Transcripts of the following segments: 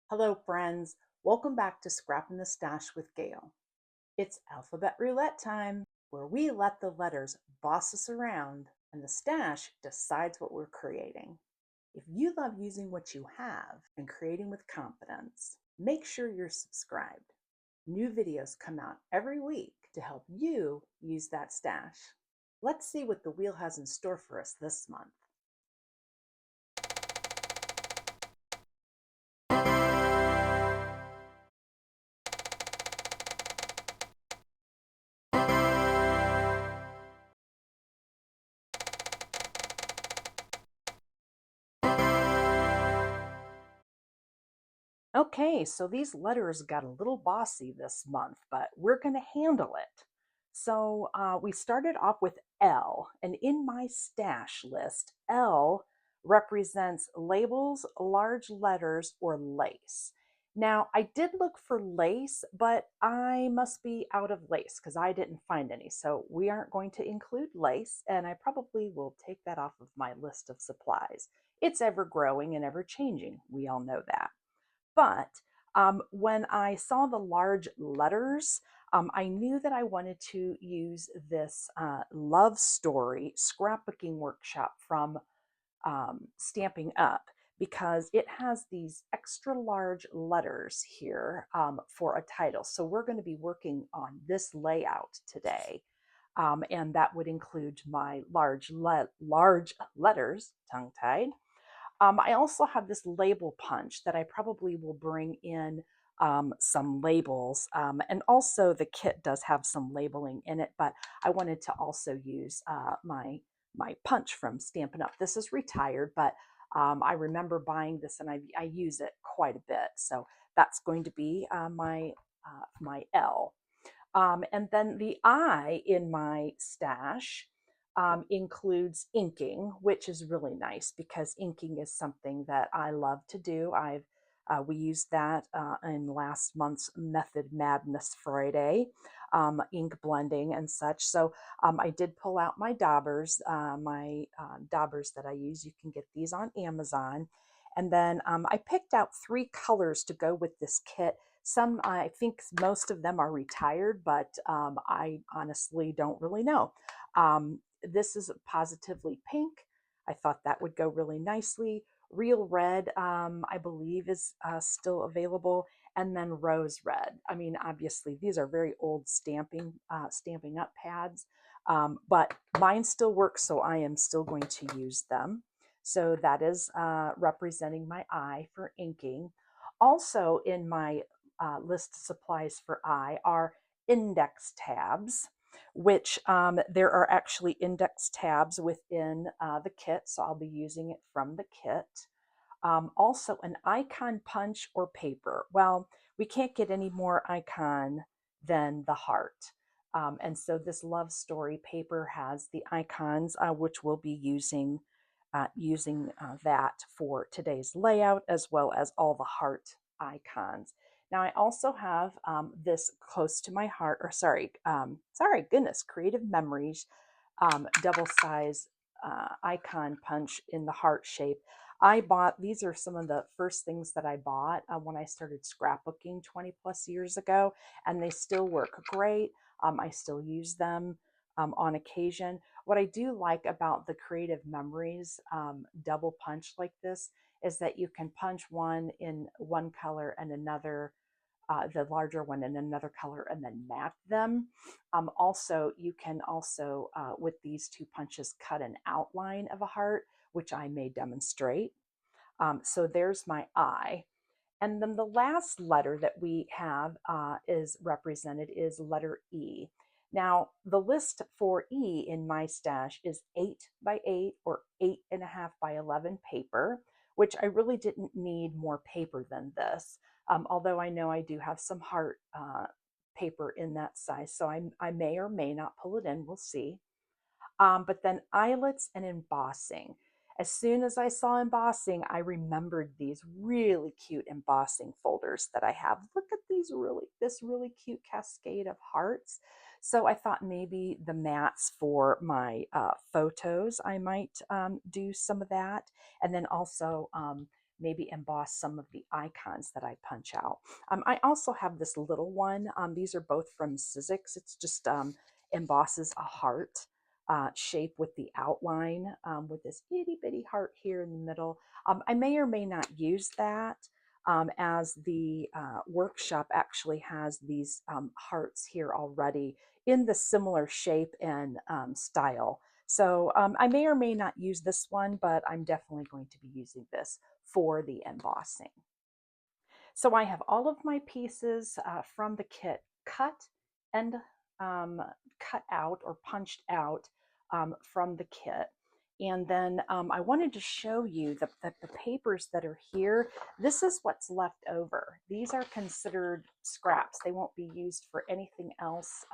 Hello, friends. Welcome back to Scrapping the Stash with Gail. It's Alphabet Roulette time, where we let the letters boss us around and the stash decides what we're creating. If you love using what you have and creating with confidence, make sure you're subscribed. New videos come out every week to help you use that stash. Let's see what the wheel has in store for us this month. Okay, so these letters got a little bossy this month, but we're going to handle it. So we started off with L, and in my stash list, L represents labels, large letters, or lace. Now, I did look for lace, but I must be out of lace because I didn't find any. So we aren't going to include lace, and I probably will take that off of my list of supplies. It's ever growing and ever changing. We all know that. But when I saw the large letters, I knew that I wanted to use this love story scrapbooking workshop from Stamping Up because it has these extra large letters here for a title. So we're going to be working on this layout today. And that would include my large letters, tongue-tied, I also have this label punch that I probably will bring in some labels. And also the kit does have some labeling in it, but I wanted to also use my punch from Stampin' Up. This is retired, but I remember buying this and I use it quite a bit. So that's going to be my L. And then the I in my stash includes inking, which is really nice because inking is something that I love to do. We used that in last month's Method Madness Friday, ink blending and such. So I did pull out my daubers, daubers that I use. You can get these on Amazon. And then I picked out 3 colors to go with this kit. Some, I think most of them are retired, but I honestly don't really know. This is positively pink. I thought that would go really nicely. Real red, I believe, is still available. And then rose red. I mean, obviously, these are very old Stamping Up pads, but mine still work, so I am still going to use them. So that is representing my I for inking. Also in my list of supplies for I are index tabs, which there are actually index tabs within the kit, so I'll be using it from the kit. Also, an icon punch or paper. Well, we can't get any more icon than the heart. And so this love story paper has the icons, which we'll be using that for today's layout, as well as all the heart icons. Now I also have this close to my heart, or goodness, Creative Memories double size icon punch in the heart shape. I bought, these are some of the first things that I bought when I started scrapbooking 20 plus years ago, and they still work great. I still use them on occasion. What I do like about the Creative Memories double punch like this is that you can punch one in one color and another, the larger one in another color, and then mat them. Also, you can also, with these 2 punches, cut an outline of a heart, which I may demonstrate. So there's my I. And then the last letter that we have is represented is letter E. Now, the list for E in my stash is 8 by 8 or 8.5 by 11 paper, which I really didn't need more paper than this. Although I know I do have some heart paper in that size, so I may or may not pull it in. We'll see. But then eyelets and embossing. As soon as I saw embossing, I remembered these really cute embossing folders that I have. Look at this really cute cascade of hearts. So I thought maybe the mats for my photos, I might do some of that. And then also maybe emboss some of the icons that I punch out. I also have this little one. These are both from Sizzix. It's just embosses a heart shape with the outline with this itty bitty heart here in the middle. I may or may not use that as the workshop actually has these hearts here already in the similar shape and style. So I may or may not use this one, but I'm definitely going to be using this for the embossing. So I have all of my pieces from the kit cut and cut out or punched out from the kit. And then I wanted to show you the papers that are here. This is what's left over. These are considered scraps. They won't be used for anything else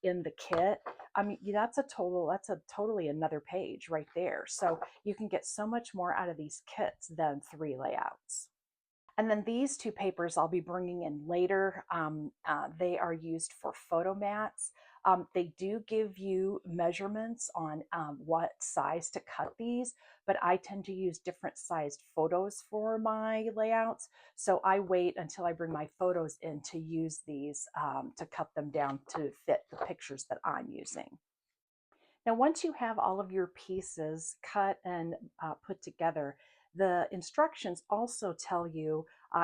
in the kit. I mean, that's a totally another page right there. So you can get so much more out of these kits than 3 layouts. And then these 2 papers I'll be bringing in later. They are used for photo mats. They do give you measurements on what size to cut these, but I tend to use different sized photos for my layouts. So I wait until I bring my photos in to use these to cut them down to fit the pictures that I'm using. Now, once you have all of your pieces cut and put together, the instructions also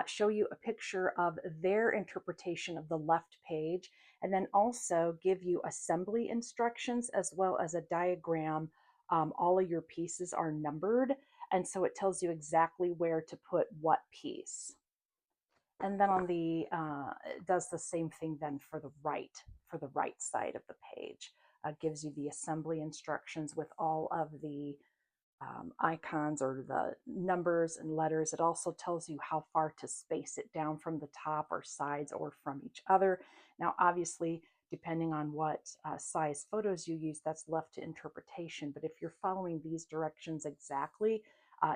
show you a picture of their interpretation of the left page, and then also give you assembly instructions as well as a diagram. All of your pieces are numbered, and so it tells you exactly where to put what piece. And then it does the same thing then for the right side of the page. Gives you the assembly instructions with all of the icons or the numbers and letters. It also tells you how far to space it down from the top or sides or from each other. Now, obviously, depending on what size photos you use, that's left to interpretation. But if you're following these directions exactly,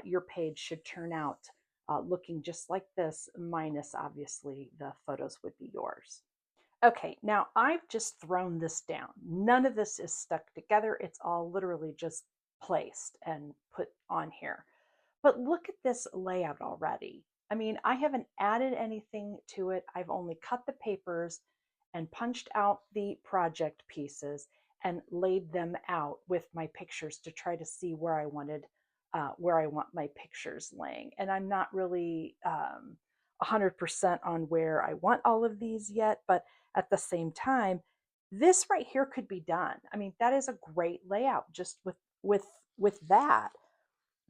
your page should turn out looking just like this, minus obviously the photos would be yours. Okay, now I've just thrown this down. None of this is stuck together. It's all literally just placed and put on here. But look at this layout already. I mean, I haven't added anything to it. I've only cut the papers and punched out the project pieces and laid them out with my pictures to try to see where I want my pictures laying. And I'm not really 100% on where I want all of these yet, but at the same time, this right here could be done. I mean, that is a great layout just with that.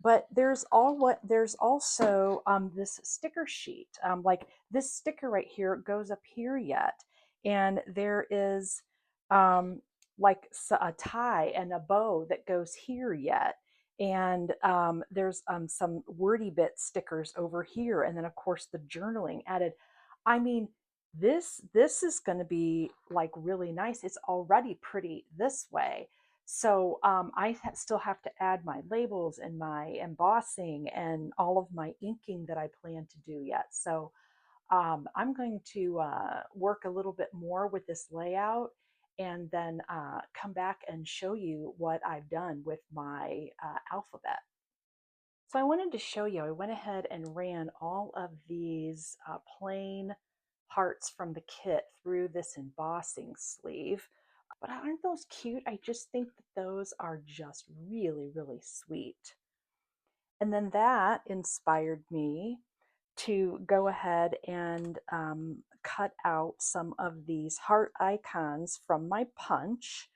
But there's also this sticker sheet. Like this sticker right here goes up here yet, and there is like a tie and a bow that goes here yet. And there's some wordy bit stickers over here, and then of course the journaling added. I mean, this is going to be like really nice. It's already pretty this way. So still have to add my labels and my embossing and all of my inking that I plan to do yet. So I'm going to work a little bit more with this layout and then come back and show you what I've done with my alphabet. So I wanted to show you, I went ahead and ran all of these plain hearts from the kit through this embossing sleeve. But aren't those cute? I just think that those are just really, really sweet. And then that inspired me to go ahead and cut out some of these heart icons from my punch,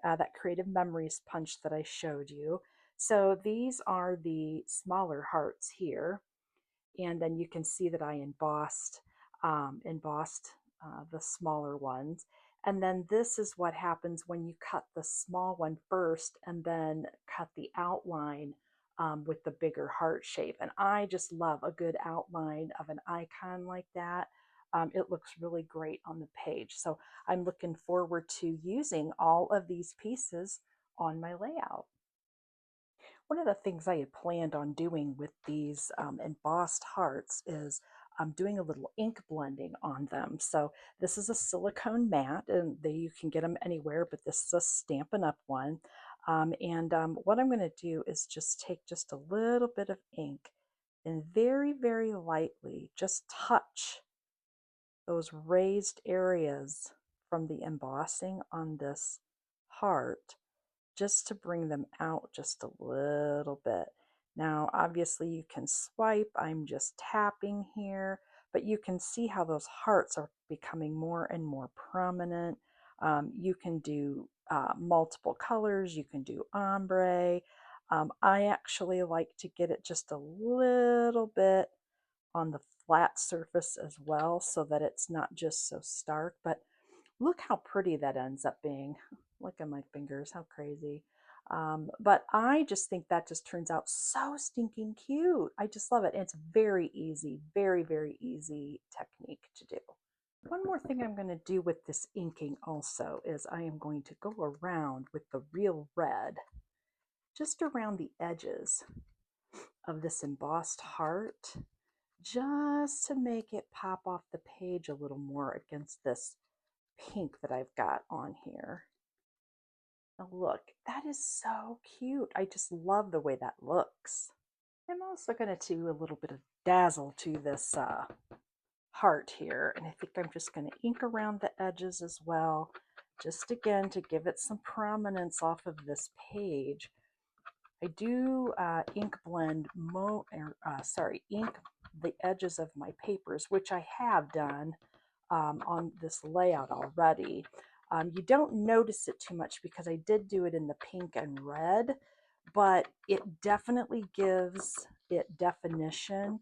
that Creative Memories punch that I showed you. So these are the smaller hearts here. And then you can see that I embossed the smaller ones. And then this is what happens when you cut the small one first and then cut the outline with the bigger heart shape. And I just love a good outline of an icon like that. It looks really great on the page. So I'm looking forward to using all of these pieces on my layout. One of the things I had planned on doing with these embossed hearts is doing a little ink blending on them. So this is a silicone mat, and you can get them anywhere, but this is a Stampin' Up! One. What I'm going to do is just take just a little bit of ink and very, very lightly just touch those raised areas from the embossing on this heart just to bring them out just a little bit. Now, obviously you can swipe, I'm just tapping here, but you can see how those hearts are becoming more and more prominent. You can do multiple colors, you can do ombre. I actually like to get it just a little bit on the flat surface as well so that it's not just so stark, but look how pretty that ends up being. Look at my fingers, how crazy. But I just think that just turns out so stinking cute. I just love it. And it's very easy, very, very easy technique to do. One more thing I'm going to do with this inking also is I am going to go around with the real red, just around the edges of this embossed heart, just to make it pop off the page a little more against this pink that I've got on here. Now look, that is so cute. I just love the way that looks. I'm also going to do a little bit of dazzle to this heart here, and I think I'm just going to ink around the edges as well, just again to give it some prominence off of this page. I do ink blend, ink the edges of my papers, which I have done on this layout already. You don't notice it too much because I did do it in the pink and red, but it definitely gives it definition.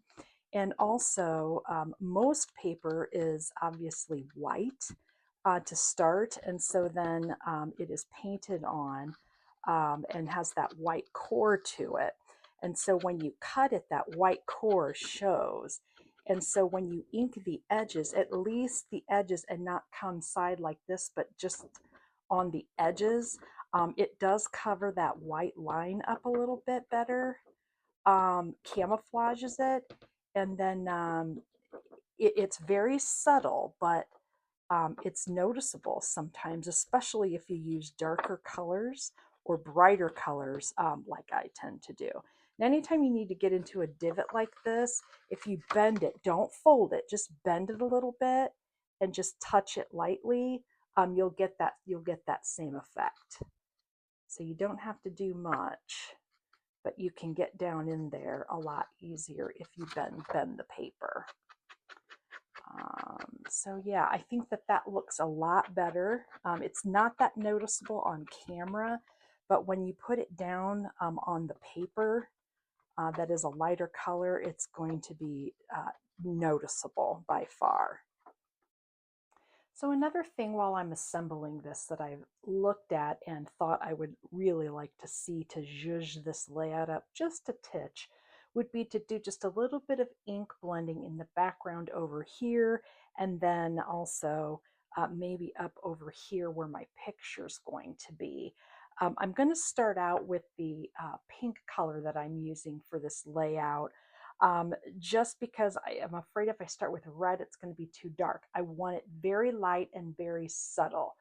And also, most paper is obviously white to start, and so then it is painted on and has that white core to it. And so when you cut it, that white core shows. And so when you ink the edges, at least the edges, and not come side like this, but just on the edges, it does cover that white line up a little bit better, camouflages it, and then it's very subtle, but it's noticeable sometimes, especially if you use darker colors or brighter colors like I tend to do. And anytime you need to get into a divot like this, if you bend it, don't fold it, just bend it a little bit and just touch it lightly, you'll get that same effect. So you don't have to do much, but you can get down in there a lot easier if you bend the paper. So yeah, I think that looks a lot better. It's not that noticeable on camera, but when you put it down on the paper that is a lighter color, it's going to be noticeable by far. So another thing while I'm assembling this that I've looked at and thought I would really like to see to zhuzh this layout up just a titch would be to do just a little bit of ink blending in the background over here, and then also maybe up over here where my picture's going to be. I'm going to start out with the pink color that I'm using for this layout. Just because I am afraid if I start with red, it's going to be too dark. I want it very light and very subtle,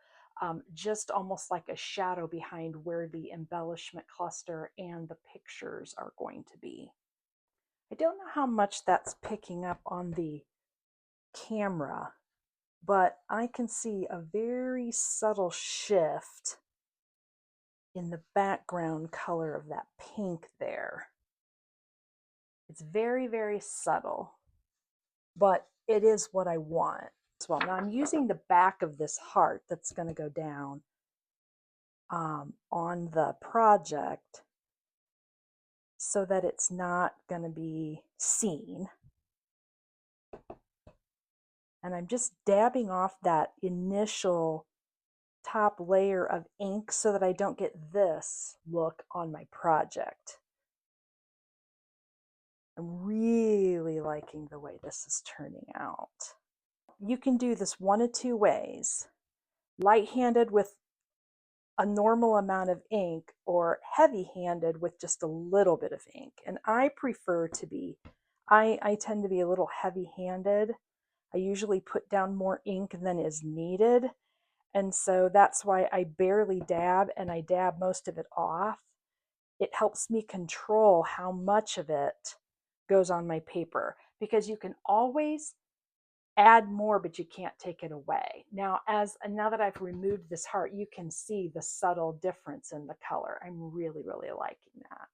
just almost like a shadow behind where the embellishment cluster and the pictures are going to be. I don't know how much that's picking up on the camera, but I can see a very subtle shift in the background color of that pink there. It's very, very subtle, but it is what I want as well. Now I'm using the back of this heart that's going to go down on the project so that it's not going to be seen. And I'm just dabbing off that initial top layer of ink so that I don't get this look on my project. I'm really liking the way this is turning out. You can do this one of two ways. Light-handed with a normal amount of ink, or heavy-handed with just a little bit of ink. And I prefer to be, I tend to be a little heavy-handed. I usually put down more ink than is needed. And so that's why I barely dab, and I dab most of it off. It helps me control how much of it goes on my paper, because you can always add more, but you can't take it away. Now that I've removed this heart, you can see the subtle difference in the color. I'm really, really liking that.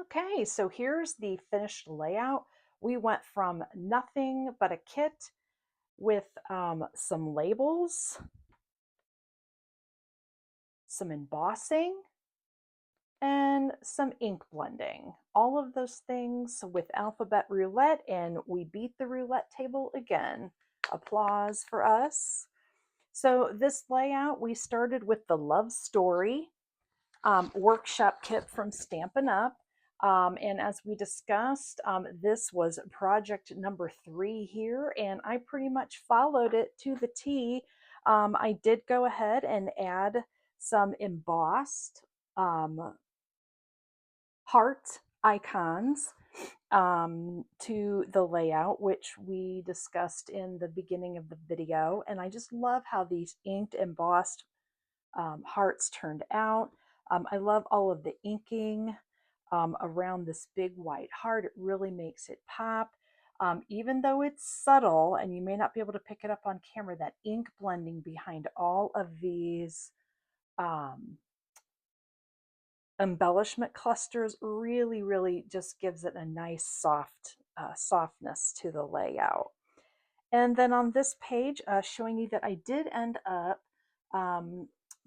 Okay, so here's the finished layout. We went from nothing but a kit with some labels, some embossing, and some ink blending. All of those things with Alphabet Roulette, and we beat the roulette table again. Applause for us. So this layout, we started with the Love Story workshop kit from Stampin' Up. And as we discussed, this was project number 3 here, and I pretty much followed it to the T. I did go ahead and add some embossed heart icons to the layout, which we discussed in the beginning of the video. And I just love how these inked embossed hearts turned out. I love all of the inking around this big white heart. It really makes it pop. Even though it's subtle and you may not be able to pick it up on camera, that ink blending behind all of these embellishment clusters really, really just gives it a nice softness to the layout. And then on this page, showing you that I did end up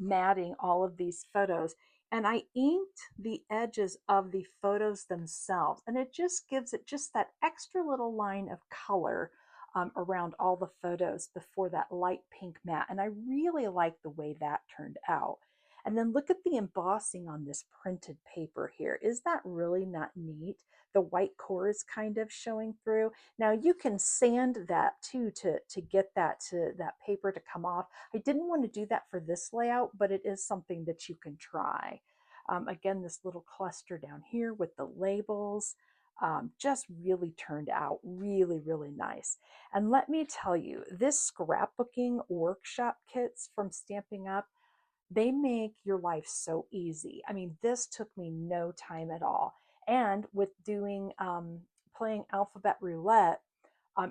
matting all of these photos, and I inked the edges of the photos themselves, and it just gives it just that extra little line of color around all the photos before that light pink matte, and I really like the way that turned out. And then look at the embossing on this printed paper here. Is that really not neat? The white core is kind of showing through. Now you can sand that too to get that paper to come off. I didn't want to do that for this layout, but it is something that you can try. Again, this little cluster down here with the labels just really turned out really, really nice. And let me tell you, this scrapbooking workshop kits from Stampin' Up, they make your life so easy. I mean, this took me no time at all. And with doing playing Alphabet Roulette,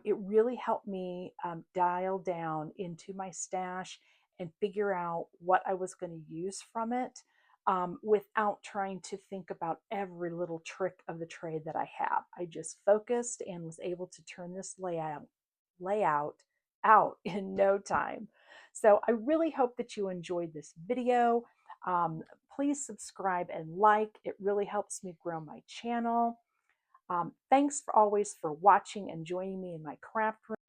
it really helped me dial down into my stash and figure out what I was going to use from it without trying to think about every little trick of the trade that I have. I just focused and was able to turn this layout out in no time. So I really hope that you enjoyed this video. Please subscribe and like. It really helps me grow my channel. Thanks for always for watching and joining me in my craft room.